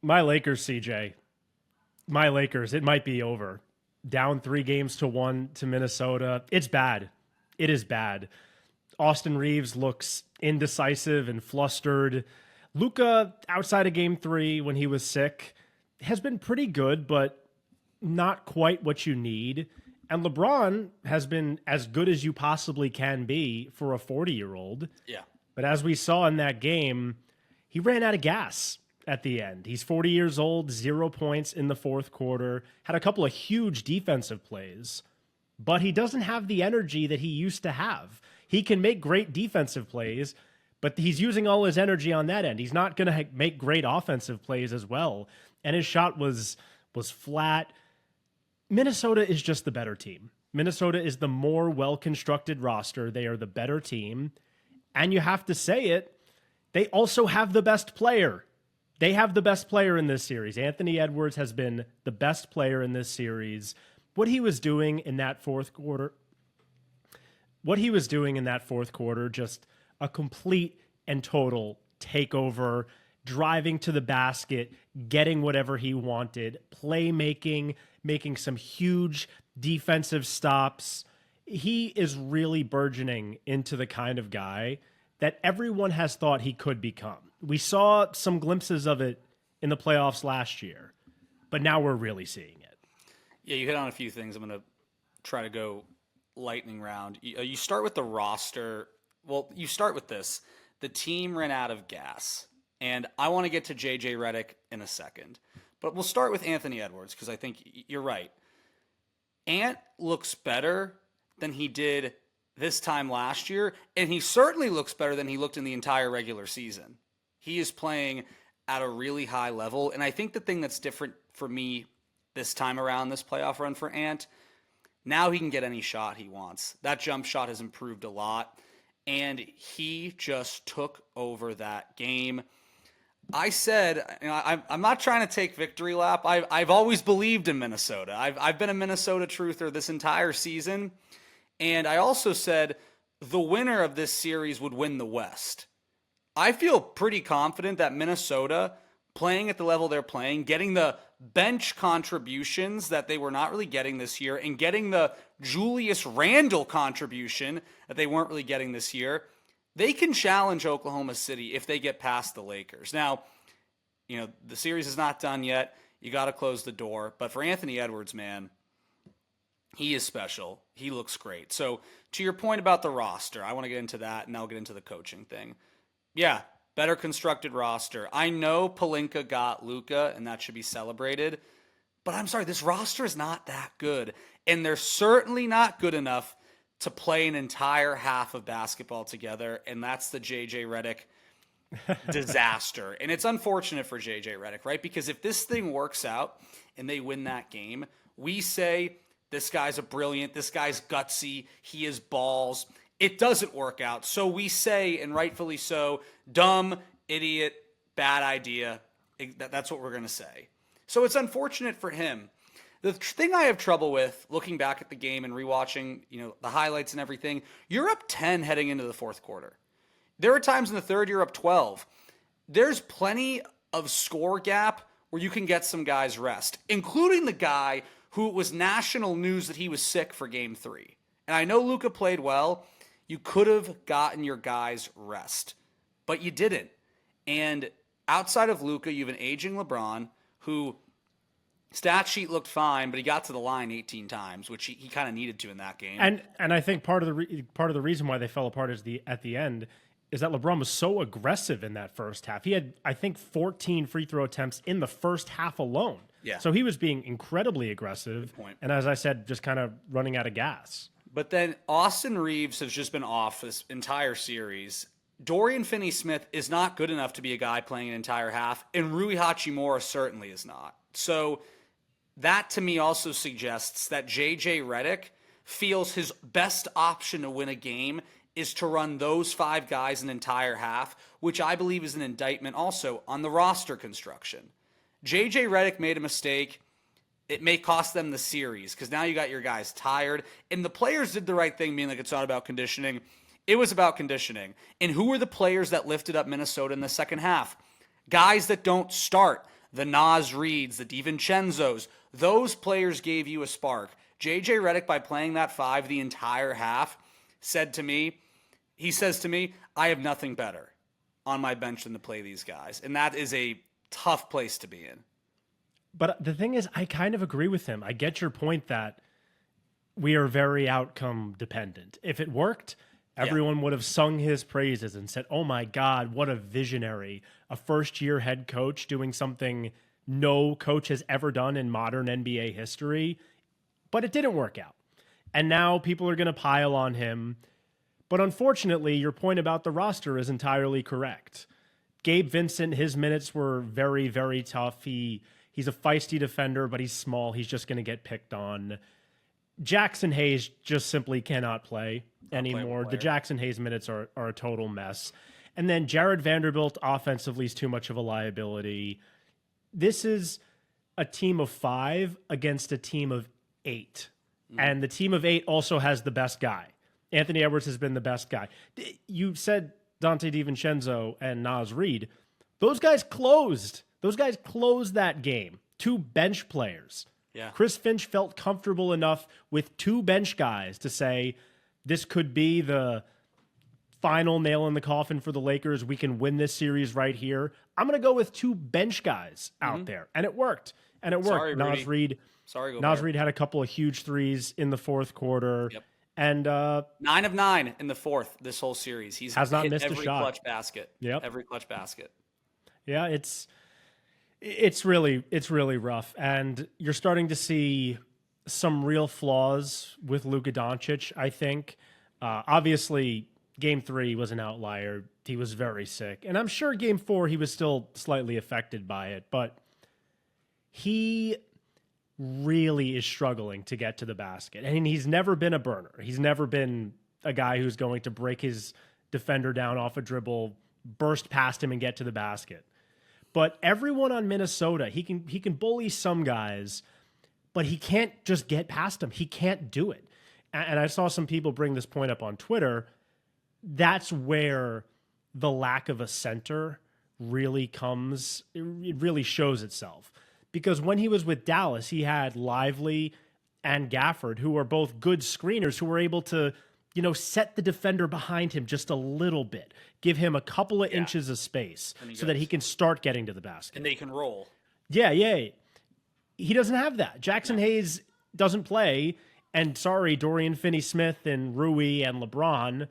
My Lakers, CJ. My Lakers, it might be over. Down 3-1 to Minnesota. It's bad. It is bad. Austin Reeves looks indecisive and flustered. Luka, outside of game 3 when he was sick, has been pretty good, but not quite what you need. And LeBron has been as good as you possibly can be for a 40-year-old. Yeah. But as we saw in that game, he ran out of gas at the end. He's 40 years old, 0 points in the fourth quarter, had a couple of huge defensive plays, but he doesn't have the energy that he used to have. He can make great defensive plays, but he's using all his energy on that end. He's not going to make great offensive plays as well. And his shot was flat. Minnesota is just the better team. Minnesota is the more well-constructed roster. They are the better team. And you have to say it, they also have the best player. They have the best player in this series. Anthony Edwards has been the best player in this series. What he was doing in that fourth quarter, just a complete and total takeover, driving to the basket, getting whatever he wanted, playmaking, making some huge defensive stops. He is really burgeoning into the kind of guy that everyone has thought he could become. We saw some glimpses of it in the playoffs last year, but now we're really seeing it. Yeah, you hit on a few things. I'm going to try to go lightning round. You start with the roster. Well, you start with this. The team ran out of gas. And I want to get to JJ Redick in a second. But we'll start with Anthony Edwards because I think you're right. Ant looks better than he did this time last year, and he certainly looks better than he looked in the entire regular season. He is playing at a really high level, and I think the thing that's different for me this time around, this playoff run for Ant, now he can get any shot he wants. That jump shot has improved a lot, and he just took over that game. I said, I'm not trying to take victory lap. I've always believed in Minnesota. I've been a Minnesota truther this entire season. And I also said the winner of this series would win the West. I feel pretty confident that Minnesota, playing at the level they're playing, getting the bench contributions that they were not really getting this year, and getting the Julius Randle contribution that they weren't really getting this year, they can challenge Oklahoma City if they get past the Lakers. Now, the series is not done yet. You got to close the door. But for Anthony Edwards, man, he is special. He looks great. So to your point about the roster, I want to get into that, and I'll get into the coaching thing. Yeah, better constructed roster. I know Pelinka got Luka, and that should be celebrated. But I'm sorry, this roster is not that good. And they're certainly not good enough to play an entire half of basketball together, and that's the JJ Redick disaster. And it's unfortunate for JJ Redick, right? Because if this thing works out and they win that game, we say this guy's this guy's gutsy, he is balls. It doesn't work out. So we say, and rightfully so, dumb, idiot, bad idea. That's what we're going to say. So it's unfortunate for him. The thing I have trouble with, looking back at the game and rewatching, the highlights and everything, you're up 10 heading into the fourth quarter. There are times in the third you're up 12. There's plenty of score gap where you can get some guys rest, including the guy who it was national news that he was sick for game 3. And I know Luka played well. You could have gotten your guys rest, but you didn't. And outside of Luka, you have an aging LeBron who stat sheet looked fine, but he got to the line 18 times, which he kind of needed to in that game. And I think part of the reason why they fell apart at the end is that LeBron was so aggressive in that first half. He had, I think, 14 free throw attempts in the first half alone. Yeah. So he was being incredibly aggressive. Good point. And as I said, just kind of running out of gas. But then Austin Reeves has just been off this entire series. Dorian Finney-Smith is not good enough to be a guy playing an entire half, and Rui Hachimura certainly is not. So that to me also suggests that JJ Redick feels his best option to win a game is to run those 5 guys an entire half, which I believe is an indictment also on the roster construction. JJ Redick made a mistake. It may cost them the series because now you got your guys tired. And the players did the right thing, being like it's not about conditioning. It was about conditioning. And who were the players that lifted up Minnesota in the second half? Guys that don't start. the Naz Reids, the DiVincenzo's. Those players gave you a spark. JJ Redick, by playing that 5 the entire half, says to me, I have nothing better on my bench than to play these guys. And that is a tough place to be in. But the thing is, I kind of agree with him. I get your point that we are very outcome dependent. If it worked, everyone would have sung his praises and said, oh my God, what a visionary, a first-year head coach doing something no coach has ever done in modern NBA history. But it didn't work out. And now people are going to pile on him. But unfortunately, your point about the roster is entirely correct. Gabe Vincent, his minutes were very, very tough. He's a feisty defender, but he's small. He's just going to get picked on. Jackson Hayes just simply cannot play anymore. The Jackson Hayes minutes are a total mess. And then Jared Vanderbilt offensively is too much of a liability. This is a team of 5 against a team of 8. And the team of 8 also has the best guy. Anthony Edwards has been the best guy. You said Dante DiVincenzo and Naz Reid. Those guys closed. Those guys closed that game. 2 bench players. Yeah. Chris Finch felt comfortable enough with 2 bench guys to say, this could be the final nail in the coffin for the Lakers. We can win this series right here. I'm going to go with 2 bench guys out there. And it worked. Sorry, Naz Reid. Naz Reid had a couple of huge threes in the fourth quarter. Yep. And 9 of 9 in the fourth this whole series. He's has not hit missed every a shot. Clutch basket. Yep. Every clutch basket. Yeah, it's really rough, and you're starting to see some real flaws with Luka Doncic. I think, obviously, Game 3 was an outlier. He was very sick, and I'm sure Game 4 he was still slightly affected by it, but he really is struggling to get to the basket, and he's never been a burner. He's never been a guy who's going to break his defender down off a dribble, burst past him, and get to the basket. But everyone on Minnesota, he can bully some guys, but he can't just get past them. He can't do it. And I saw some people bring this point up on Twitter. That's where the lack of a center really comes. It really shows itself. Because when he was with Dallas, he had Lively and Gafford, who are both good screeners, who were able to, set the defender behind him just a little bit, give him a couple of inches of space so that he can start getting to the basket. And they can roll. Yeah. He doesn't have that. Jackson Hayes doesn't play. And sorry, Dorian Finney-Smith and Rui and LeBron,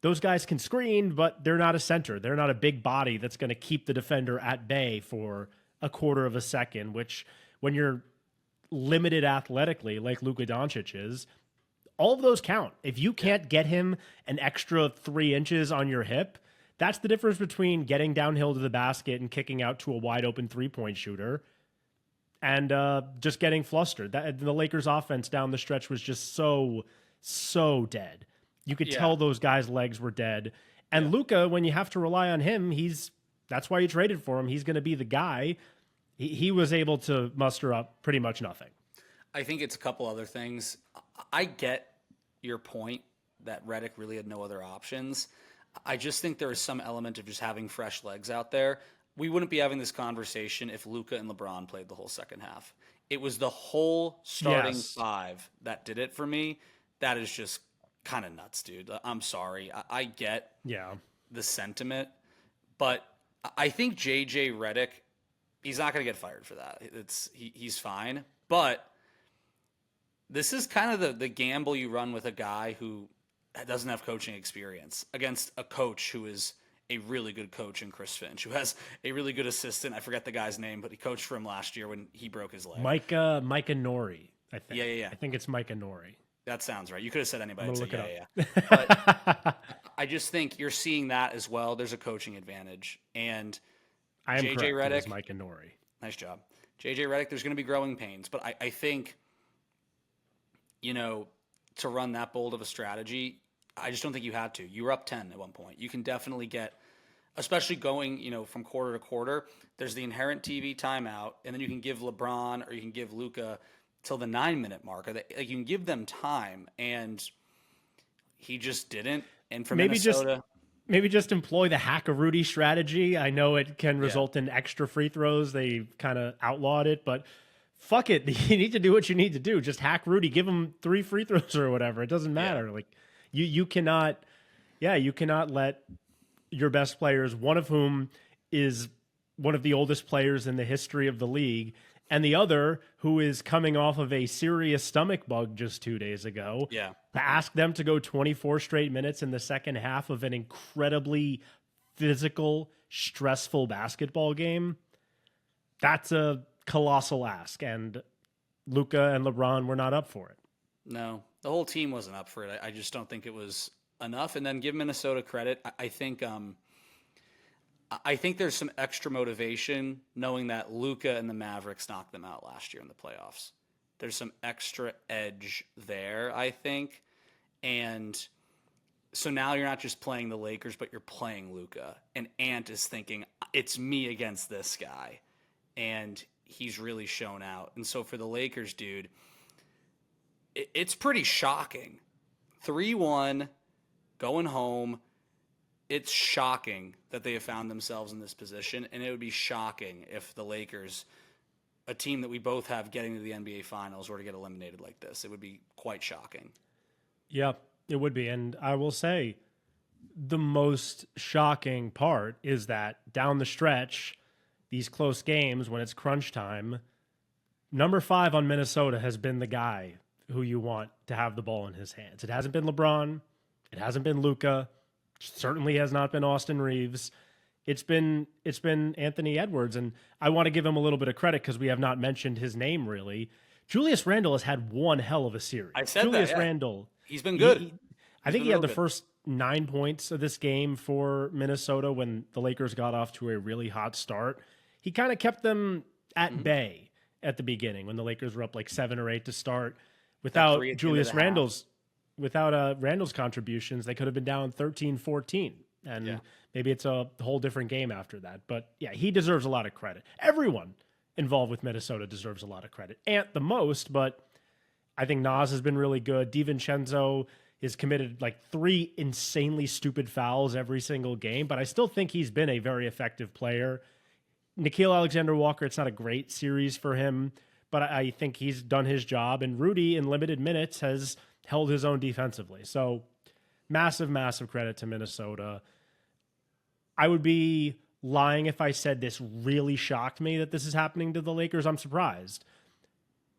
those guys can screen, but they're not a center. They're not a big body that's going to keep the defender at bay for a quarter of a second, which when you're limited athletically like Luka Doncic is, all of those count. If you can't get him an extra 3 inches on your hip, that's the difference between getting downhill to the basket and kicking out to a wide open 3-point shooter and just getting flustered. The Lakers offense down the stretch was just so dead. You could tell those guys' legs were dead. And Luka, when you have to rely on him, that's why you traded for him. He's going to be the guy. He was able to muster up pretty much nothing. I think it's a couple other things. I get your point that Redick really had no other options. I just think there is some element of just having fresh legs out there. We wouldn't be having this conversation if Luka and LeBron played the whole second half. It was the whole starting 5 that did it for me. That is just kind of nuts, dude. I'm sorry. I get the sentiment, but I think JJ Redick, he's not going to get fired for that. He's fine, but this is kind of the gamble you run with a guy who doesn't have coaching experience against a coach who is a really good coach in Chris Finch, who has a really good assistant. I forget the guy's name, but he coached for him last year when he broke his leg. Micah Nori, I think. Yeah. I think it's Micah Nori. That sounds right. You could have said anybody. I'm gonna look it up. But I just think you're seeing that as well. There's a coaching advantage. And I am JJ correct. Redick, It was Micah Nori. Nice job. JJ Redick, there's going to be growing pains. But I think, to run that bold of a strategy, I just don't think you had to. You were up 10 at one point. You can definitely get, especially going, from quarter to quarter, there's the inherent TV timeout, and then you can give LeBron or you can give Luka till the 9-minute mark. You can give them time, and he just didn't. And for Minnesota, Maybe just employ the hack a Rudy strategy. I know it can result in extra free throws. They kind of outlawed it, but fuck it. You need to do what you need to do. Just hack Rudy. Give him 3 free throws or whatever. It doesn't matter. Yeah. Like you cannot, you cannot let your best players, one of whom is one of the oldest players in the history of the league, and the other who is coming off of a serious stomach bug just 2 days ago. Yeah. To ask them to go 24 straight minutes in the second half of an incredibly physical, stressful basketball game, that's a colossal ask. And Luka and LeBron were not up for it. No, the whole team wasn't up for it. I just don't think it was enough. And then give Minnesota credit. I think there's some extra motivation knowing that Luka and the Mavericks knocked them out last year in the playoffs. There's some extra edge there, I think. And so now you're not just playing the Lakers, but you're playing Luka. And Ant is thinking, it's me against this guy. And he's really shown out. And so for the Lakers, dude, it's pretty shocking. 3-1, going home. It's shocking that they have found themselves in this position, and it would be shocking if the Lakers, a team that we both have getting to the NBA Finals, were to get eliminated like this. It would be quite shocking. Yeah, it would be. And I will say the most shocking part is that down the stretch, these close games, when it's crunch time, number 5 on Minnesota has been the guy who you want to have the ball in his hands. It hasn't been LeBron. It hasn't been Luka. Certainly has not been Austin Reeves. It's been Anthony Edwards, and I want to give him a little bit of credit because we have not mentioned his name really. Julius Randle has had one hell of a series. I said Julius that, yeah. Randle. He's been good. I think he had the first 9 points of this game for Minnesota when the Lakers got off to a really hot start. He kind of kept them at bay at the beginning when the Lakers were up like 7 or 8 to start. Without Randall's contributions, they could have been down 13-14. And maybe it's a whole different game after that. But yeah, he deserves a lot of credit. Everyone involved with Minnesota deserves a lot of credit. Ant the most, but I think Nas has been really good. DiVincenzo is committed like 3 insanely stupid fouls every single game, but I still think he's been a very effective player. Nickeil Alexander-Walker, it's not a great series for him, but I think he's done his job. And Rudy, in limited minutes, has held his own defensively. So massive, massive credit to Minnesota. I would be lying if I said this really shocked me that this is happening to the Lakers. I'm surprised.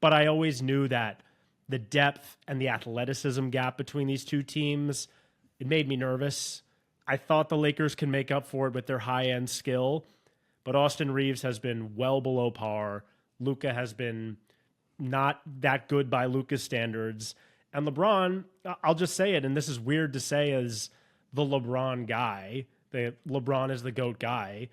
But I always knew that the depth and the athleticism gap between these two teams, it made me nervous. I thought the Lakers can make up for it with their high-end skill, but Austin Reeves has been well below par. Luka has been not that good by Luka's standards. And LeBron, I'll just say it, and this is weird to say as the LeBron guy, LeBron is the GOAT guy.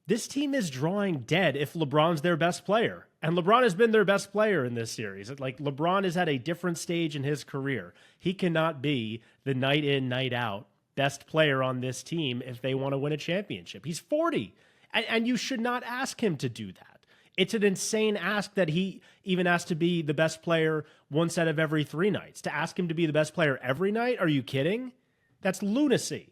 This team is drawing dead if LeBron's their best player. And LeBron has been their best player in this series. Like, LeBron is at a different stage in his career. He cannot be the night in, night out best player on this team if they want to win a championship. He's 40, and you should not ask him to do that. It's an insane ask that he even has to be the best player once out of every 3 nights. To ask him to be the best player every night? Are you kidding? That's lunacy.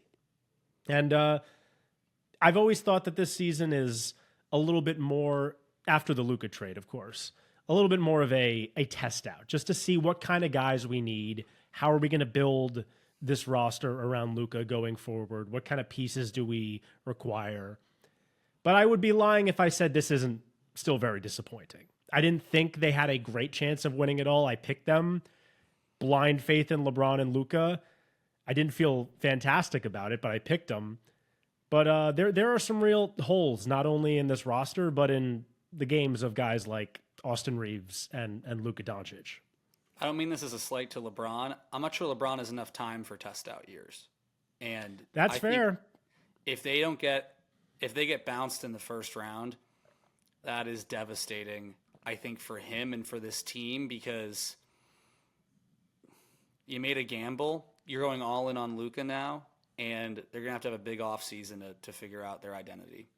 And I've always thought that this season is a little bit more, after the Luka trade, of course, a little bit more of a test out, just to see what kind of guys we need. How are we going to build this roster around Luka going forward? What kind of pieces do we require? But I would be lying if I said this isn't still very disappointing. I didn't think they had a great chance of winning it all. I picked them. Blind faith in LeBron and Luka. I didn't feel fantastic about it, but I picked them. But there are some real holes, not only in this roster, but in the games of guys like Austin Reeves and Luka Doncic. I don't mean this as a slight to LeBron. I'm not sure LeBron has enough time for test out years. And that's fair. If they get bounced in the first round, that is devastating, I think, for him and for this team, because you made a gamble. You're going all in on Luka now, and they're going to have a big offseason to figure out their identity.